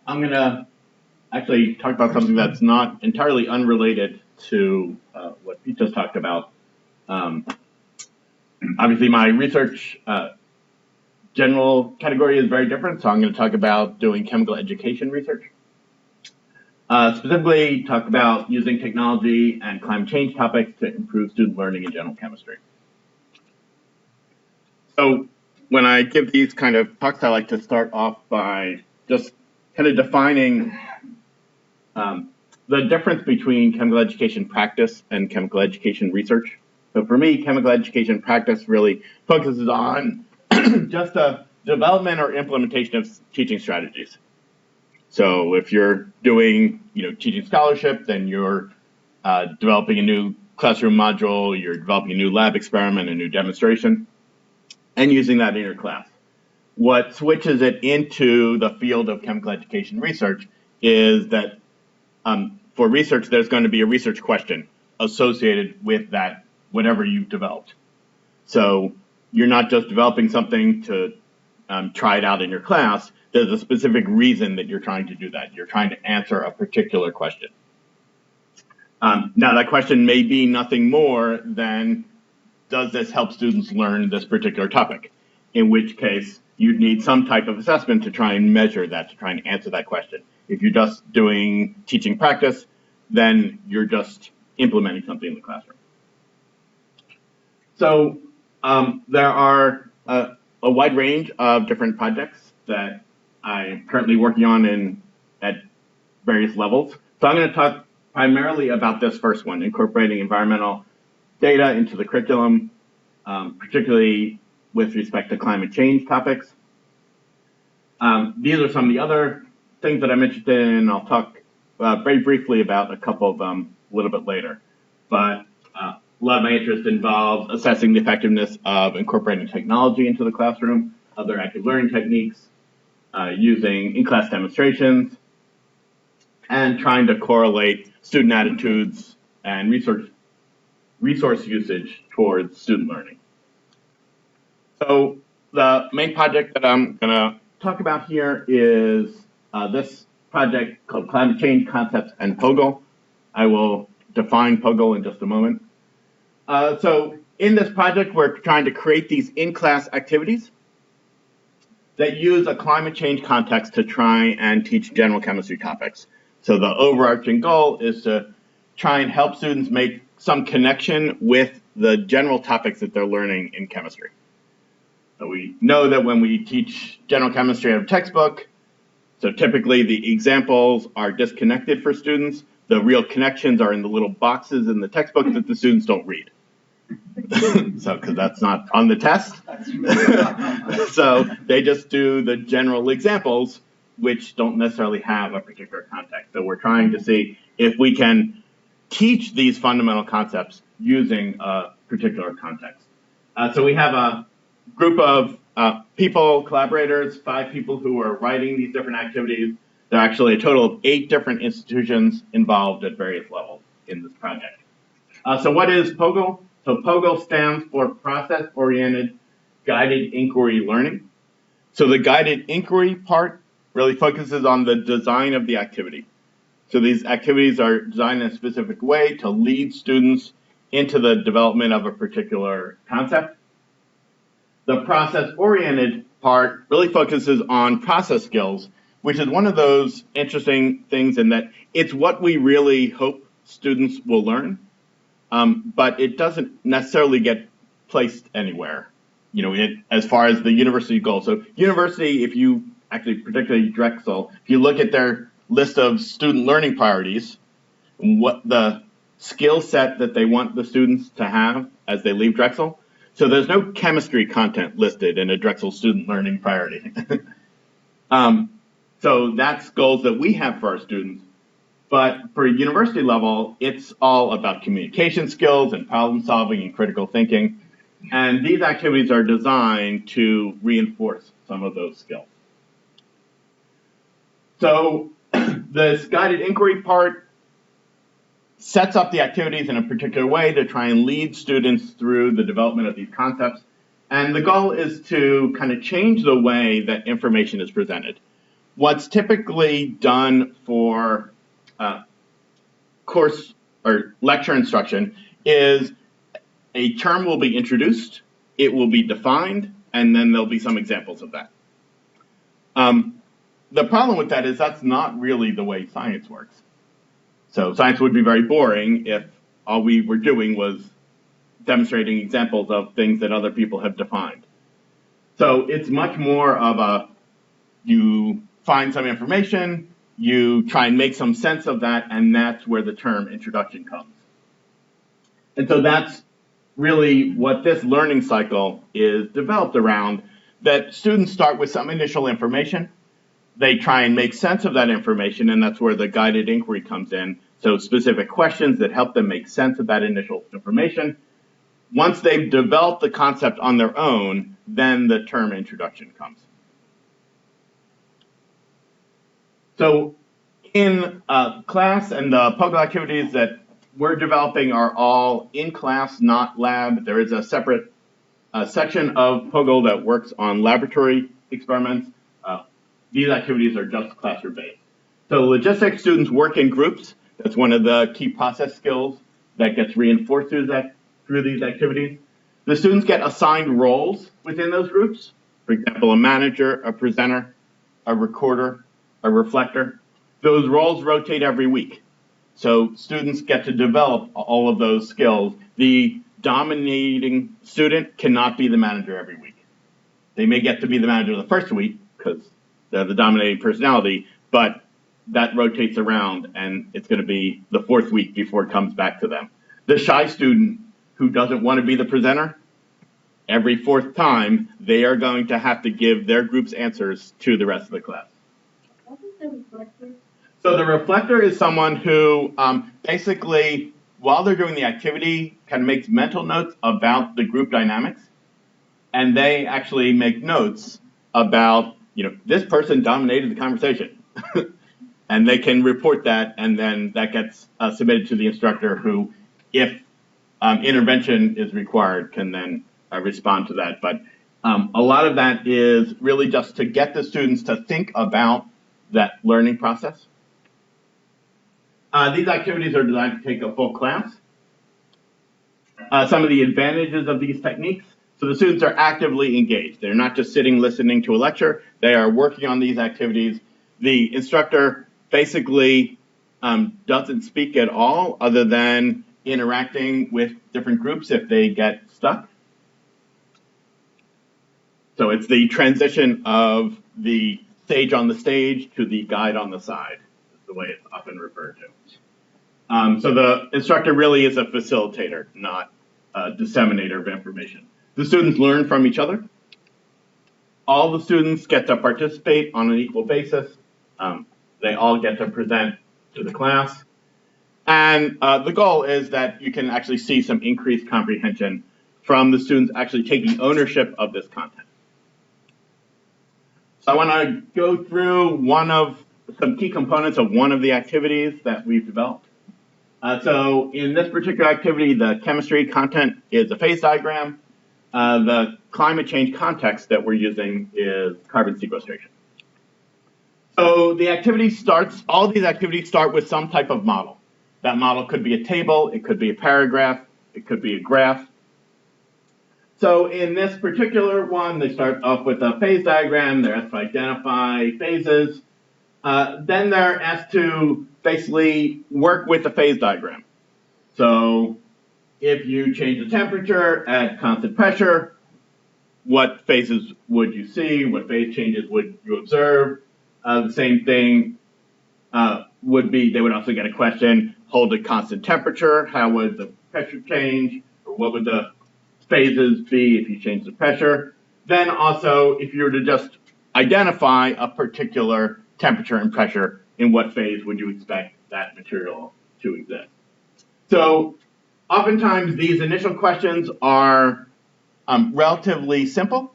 I'm going to actually talk about something that's not entirely unrelated to what Pete just talked about. Obviously, my research general category is very different, so I'm going to talk about doing chemical education research. Specifically, talk about using technology and climate change topics to improve student learning in general chemistry. So when I give these kind of talks, I like to start off by just kind of defining the difference between chemical education practice and chemical education research. So for me, chemical education practice really focuses on just the development or implementation of teaching strategies. So if you're doing, teaching scholarship, then you're developing a new classroom module, you're developing a new lab experiment, a new demonstration, and using that in your class. What switches it into the field of chemical education research is that for research, there's going to be a research question associated with that, whatever you've developed. So you're not just developing something to try it out in your class. There's a specific reason that you're trying to do that. You're trying to answer a particular question. Now, that question may be nothing more than, does this help students learn this particular topic? In which case, you'd need some type of assessment to try and measure that, to try and answer that question. If you're just doing teaching practice, then you're just implementing something in the classroom. So there are a wide range of different projects that I'm currently working on at various levels. So I'm going to talk primarily about this first one, incorporating environmental data into the curriculum, particularly with respect to climate change topics. These are some of the other things that I'm interested in. I'll talk very briefly about a couple of them a little bit later. But a lot of my interest involves assessing the effectiveness of incorporating technology into the classroom, other active learning techniques, using in-class demonstrations, and trying to correlate student attitudes and resource usage towards student learning. So the main project that I'm going to talk about here is this project called Climate Change Concepts and Pogo. I will define Pogo in just a moment. So in this project, we're trying to create these in-class activities that use a climate change context to try and teach general chemistry topics. So the overarching goal is to try and help students make some connection with the general topics that they're learning in chemistry. So we know that when we teach general chemistry out of textbook, so typically the examples are disconnected for students. The real connections are in the little boxes in the textbook that the students don't read. So, because that's not on the test. So they just do the general examples, which don't necessarily have a particular context. So we're trying to see if we can teach these fundamental concepts using a particular context. So we have a group of people, collaborators, 5 people who are writing these different activities. There are actually a total of 8 different institutions involved at various levels in this project. So what is POGO? So POGO stands for Process-Oriented Guided Inquiry Learning. So the guided inquiry part really focuses on the design of the activity. So these activities are designed in a specific way to lead students into the development of a particular concept. The process-oriented part really focuses on process skills, which is one of those interesting things in that it's what we really hope students will learn, but it doesn't necessarily get placed anywhere, as far as the university goals. So university, if you actually, particularly Drexel, if you look at their list of student learning priorities, what the skill set that they want the students to have as they leave Drexel. So there's no chemistry content listed in a Drexel student learning priority. So that's goals that we have for our students. But for a university level, it's all about communication skills and problem solving and critical thinking. And these activities are designed to reinforce some of those skills. So this guided inquiry part sets up the activities in a particular way to try and lead students through the development of these concepts. And the goal is to kind of change the way that information is presented. what's typically done for course or lecture instruction is a term will be introduced, it will be defined, and then there'll be some examples of that. The problem with that is that's not really the way science works. So science would be very boring if all we were doing was demonstrating examples of things that other people have defined. So it's much more of a, you find some information, you try and make some sense of that, and that's where the term introduction comes. And so that's really what this learning cycle is developed around, that students start with some initial information, they try and make sense of that information, and that's where the guided inquiry comes in. So specific questions that help them make sense of that initial information. Once they've developed the concept on their own, then the term introduction comes. So in class, and the Pogo activities that we're developing are all in class, not lab. There is a separate section of Pogo that works on laboratory experiments. These activities are just classroom based. So logistics students work in groups. That's one of the key process skills that gets reinforced through these activities. The students get assigned roles within those groups. For example, a manager, a presenter, a recorder, a reflector. Those roles rotate every week. So students get to develop all of those skills. The dominating student cannot be the manager every week. They may get to be the manager the first week because they're the dominating personality, but that rotates around and it's going to be the fourth week before it comes back to them. The shy student who doesn't want to be the presenter, every fourth time, they are going to have to give their group's answers to the rest of the class. What is the reflector? So the reflector is someone who basically, while they're doing the activity, kind of makes mental notes about the group dynamics, and they actually make notes about, this person dominated the conversation. And they can report that, and then that gets submitted to the instructor who, if intervention is required, can then respond to that. But a lot of that is really just to get the students to think about that learning process. These activities are designed to take a full class. Some of the advantages of these techniques. So the students are actively engaged. They're not just sitting listening to a lecture. They are working on these activities. The instructor basically doesn't speak at all other than interacting with different groups if they get stuck. So it's the transition of the sage on the stage to the guide on the side, is the way it's often referred to. So the instructor really is a facilitator, not a disseminator of information. The students learn from each other. All the students get to participate on an equal basis. They all get to present to the class. And the goal is that you can actually see some increased comprehension from the students actually taking ownership of this content. So I want to go through some key components of one of the activities that we've developed. So in this particular activity, the chemistry content is a phase diagram. The climate change context that we're using is carbon sequestration. So the activity all these activities start with some type of model. That model could be a table, it could be a paragraph, it could be a graph. So in this particular one, they start off with a phase diagram. They're asked to identify phases. Then they're asked to basically work with the phase diagram. So if you change the temperature at constant pressure, what phases would you see? What phase changes would you observe? The same thing would be, they would also get a question, hold a constant temperature, how would the pressure change? Or what would the phases be if you change the pressure? Then also, if you were to just identify a particular temperature and pressure, in what phase would you expect that material to exist? So oftentimes these initial questions are relatively simple,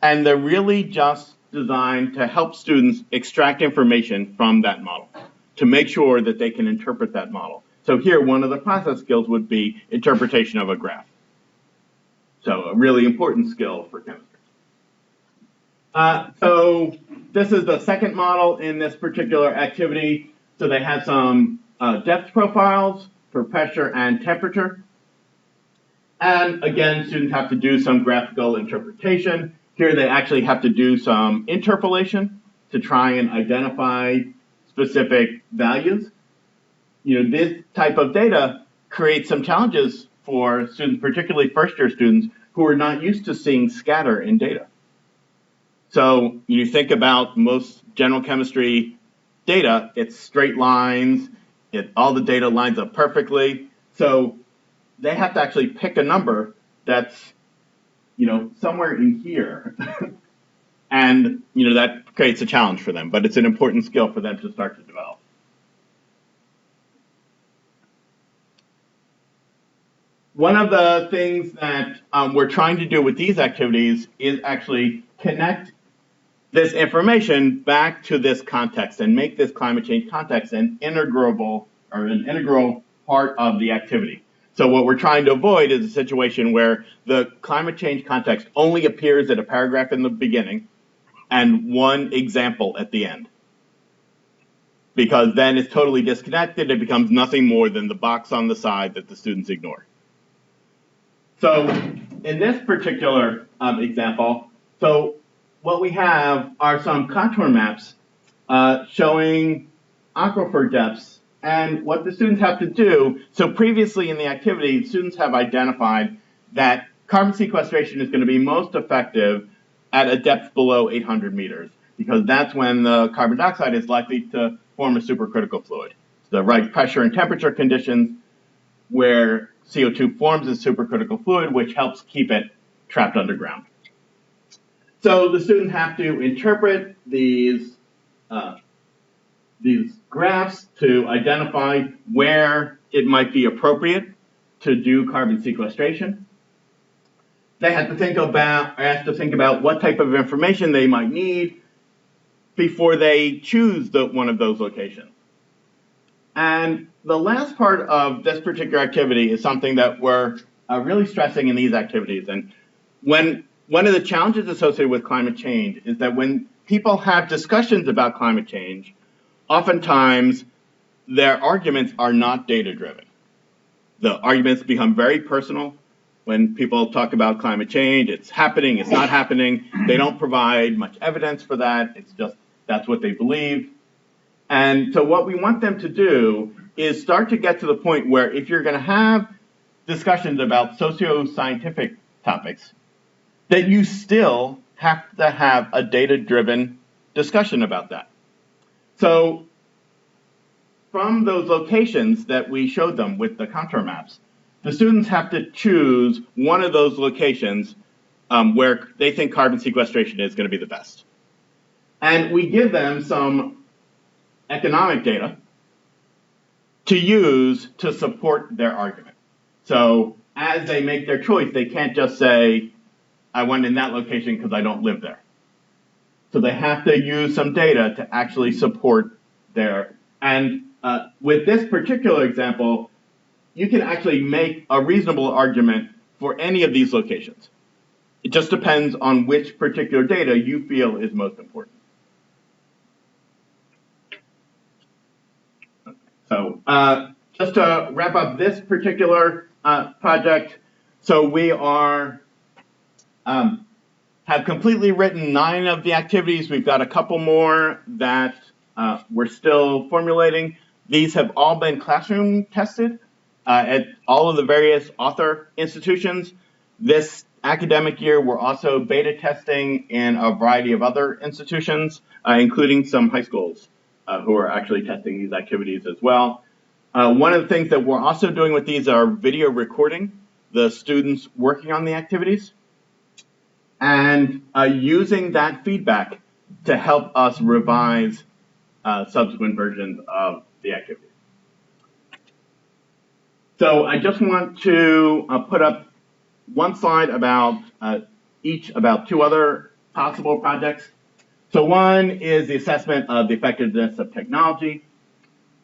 and they're really just designed to help students extract information from that model, to make sure that they can interpret that model. So here, one of the process skills would be interpretation of a graph. So a really important skill for chemistry. So this is the second model in this particular activity. So they have some depth profiles for pressure and temperature. And again, students have to do some graphical interpretation. Here they actually have to do some interpolation to try and identify specific values. This type of data creates some challenges for students, particularly first-year students, who are not used to seeing scatter in data. So you think about most general chemistry data, it's straight lines, all the data lines up perfectly. So they have to actually pick a number that's, somewhere in here. And, that creates a challenge for them, but it's an important skill for them to start to develop. One of the things that we're trying to do with these activities is actually connect this information back to this context and make this climate change context an integral part of the activity. So what we're trying to avoid is a situation where the climate change context only appears at a paragraph in the beginning and one example at the end. Because then it's totally disconnected, it becomes nothing more than the box on the side that the students ignore. So in this particular example, so what we have are some contour maps showing aquifer depths and what the students have to do. So previously in the activity, students have identified that carbon sequestration is going to be most effective at a depth below 800 meters, because that's when the carbon dioxide is likely to form a supercritical fluid. The right pressure and temperature conditions where CO2 forms a supercritical fluid, which helps keep it trapped underground. So the students have to interpret these graphs to identify where it might be appropriate to do carbon sequestration. They have to think about what type of information they might need before they choose one of those locations. And the last part of this particular activity is something that we're really stressing in these activities. And one of the challenges associated with climate change is that when people have discussions about climate change, oftentimes their arguments are not data-driven. The arguments become very personal. When people talk about climate change, it's happening, it's not happening. They don't provide much evidence for that. It's just that's what they believe. And so what we want them to do is start to get to the point where if you're going to have discussions about socio-scientific topics, that you still have to have a data-driven discussion about that. So from those locations that we showed them with the contour maps, the students have to choose one of those locations where they think carbon sequestration is going to be the best. And we give them some economic data to use to support their argument. So as they make their choice, they can't just say, I went in that location because I don't live there. So they have to use some data to actually support their, and with this particular example, you can actually make a reasonable argument for any of these locations. It just depends on which particular data you feel is most important. So just to wrap up this particular project, so we are have completely written 9 of the activities. We've got a couple more that we're still formulating. These have all been classroom tested at all of the various author institutions. This academic year, we're also beta testing in a variety of other institutions, including some high schools who are actually testing these activities as well. One of the things that we're also doing with these are video recording the students working on the activities and using that feedback to help us revise subsequent versions of the activities. So I just want to put up one slide about about 2 other possible projects. So one is the assessment of the effectiveness of technology.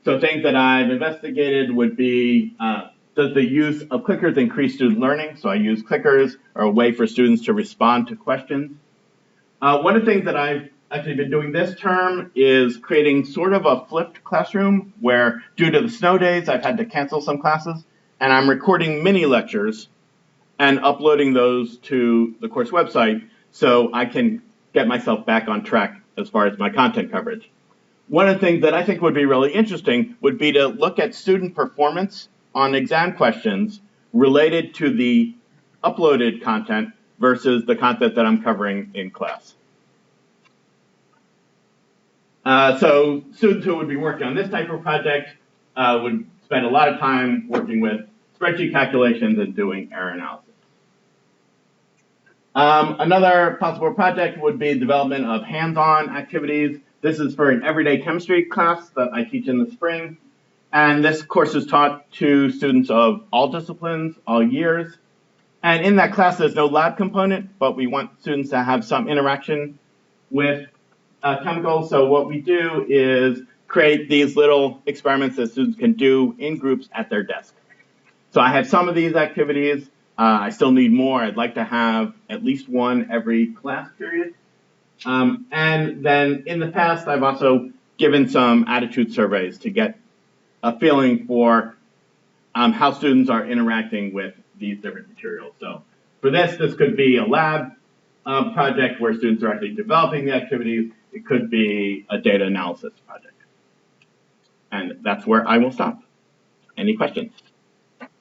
So things that I've investigated would be, does the use of clickers increase student learning? So I use clickers or a way for students to respond to questions. One of the things that I've actually been doing this term is creating sort of a flipped classroom where, due to the snow days, I've had to cancel some classes, and I'm recording mini lectures and uploading those to the course website so I can get myself back on track as far as my content coverage. One of the things that I think would be really interesting would be to look at student performance on exam questions related to the uploaded content versus the content that I'm covering in class. So students who would be working on this type of project would spend a lot of time working with spreadsheet calculations and doing error analysis. Another possible project would be development of hands-on activities. This is for an everyday chemistry class that I teach in the spring. And this course is taught to students of all disciplines, all years. And in that class, there's no lab component, but we want students to have some interaction with chemicals. So what we do is create these little experiments that students can do in groups at their desk. So I have some of these activities. I still need more. I'd like to have at least one every class period. And then in the past, I've also given some attitude surveys to get a feeling for how students are interacting with these different materials. So for this could be a lab project where students are actually developing the activities. It could be a data analysis project. And that's where I will stop. Any questions?